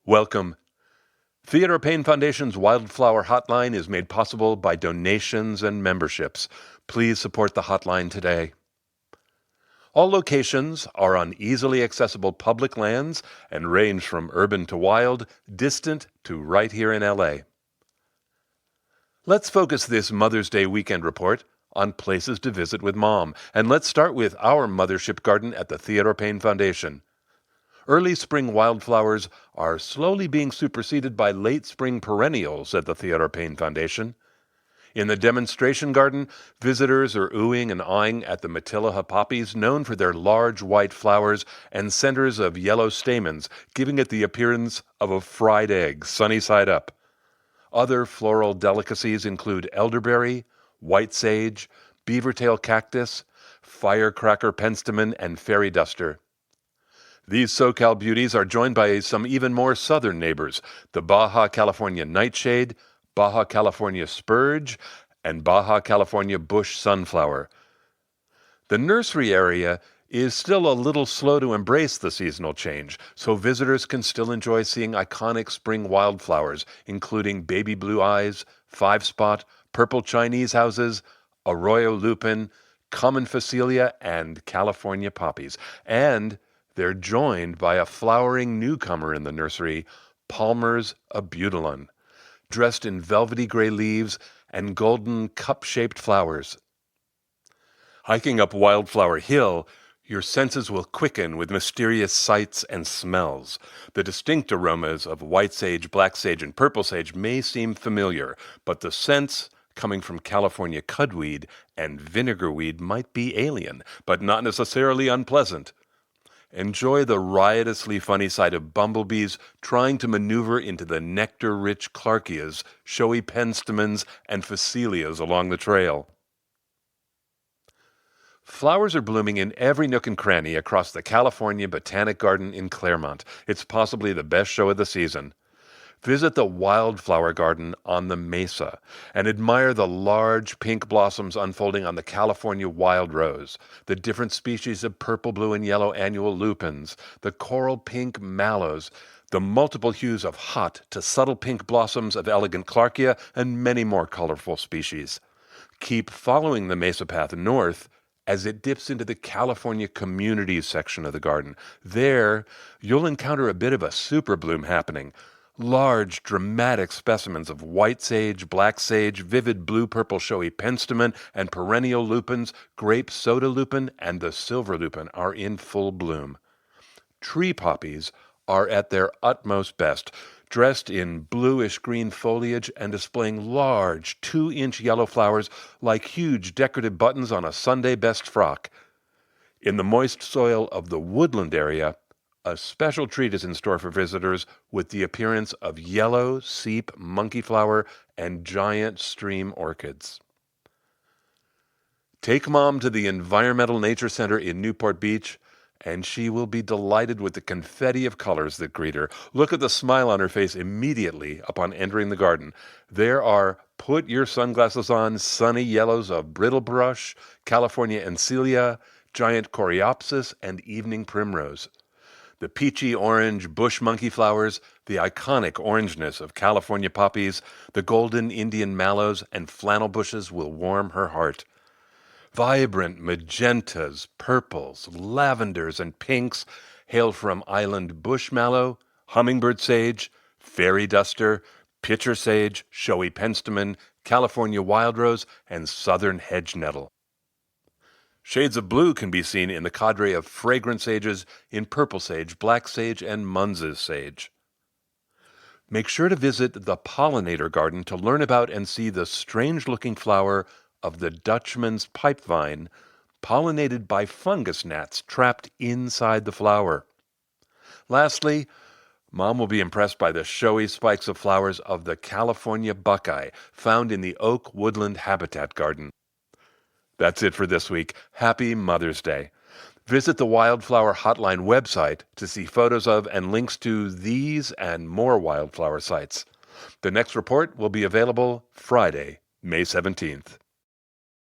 Welcome. Theodore Payne Foundation's Wildflower Hotline is made possible by donations and memberships. Please support the hotline today. All locations are on easily accessible public lands and range from urban to wild, distant to right here in LA. Let's focus this Mother's Day weekend report on places to visit with Mom, and let's start with our mothership garden at the Theodore Payne Foundation. Early spring wildflowers are slowly being superseded by late spring perennials at the Theodore Payne Foundation. In the demonstration garden, visitors are oohing and awing at the Matilaha poppies, known for their large white flowers and centers of yellow stamens, giving it the appearance of a fried egg, sunny side up. Other floral delicacies include elderberry, white sage, beavertail cactus, firecracker penstemon, and fairy duster. These SoCal beauties are joined by some even more southern neighbors, the Baja California nightshade, Baja California spurge, and Baja California bush sunflower. The nursery area is still a little slow to embrace the seasonal change, so visitors can still enjoy seeing iconic spring wildflowers, including baby blue eyes, five-spot, purple Chinese houses, arroyo lupin, common phacelia, and California poppies. And they're joined by a flowering newcomer in the nursery, Palmer's abutilon, dressed in velvety gray leaves and golden cup-shaped flowers. Hiking up Wildflower Hill, your senses will quicken with mysterious sights and smells. The distinct aromas of white sage, black sage, and purple sage may seem familiar, but the scents coming from California cudweed and vinegarweed might be alien, but not necessarily unpleasant. Enjoy the riotously funny sight of bumblebees trying to maneuver into the nectar-rich clarkias, showy penstemons, and phacelias along the trail. Flowers are blooming in every nook and cranny across the California Botanic Garden in Claremont. It's possibly the best show of the season. Visit the Wildflower Garden on the Mesa and admire the large pink blossoms unfolding on the California wild rose, the different species of purple, blue, and yellow annual lupins, the coral pink mallows, the multiple hues of hot to subtle pink blossoms of elegant clarkia, and many more colorful species. Keep following the Mesa path north as it dips into the California Communities section of the garden. There, you'll encounter a bit of a super bloom happening. Large, dramatic specimens of white sage, black sage, vivid blue-purple showy penstemon, and perennial lupins, grape soda lupin, and the silver lupin are in full bloom. Tree poppies are at their utmost best, dressed in bluish-green foliage and displaying large 2-inch yellow flowers like huge decorative buttons on a Sunday best frock. In the moist soil of the woodland area, a special treat is in store for visitors with the appearance of yellow seep monkeyflower and giant stream orchids. Take Mom to the Environmental Nature Center in Newport Beach, and she will be delighted with the confetti of colors that greet her. Look at the smile on her face immediately upon entering the garden. There are put your sunglasses on sunny yellows of brittlebrush, California encelia, giant coreopsis, and evening primrose. The peachy orange bush monkey flowers, the iconic orangeness of California poppies, the golden Indian mallows, and flannel bushes will warm her heart. Vibrant magentas, purples, lavenders, and pinks hail from island bush mallow, hummingbird sage, fairy duster, pitcher sage, showy penstemon, California wild rose, and southern hedge nettle. Shades of blue can be seen in the cadre of fragrant sages in purple sage, black sage, and Munz's sage. Make sure to visit the pollinator garden to learn about and see the strange-looking flower of the Dutchman's pipevine, pollinated by fungus gnats trapped inside the flower. Lastly, Mom will be impressed by the showy spikes of flowers of the California buckeye found in the Oak Woodland Habitat Garden. That's it for this week. Happy Mother's Day. Visit the Wildflower Hotline website to see photos of and links to these and more wildflower sites. The next report will be available Friday, May 17th.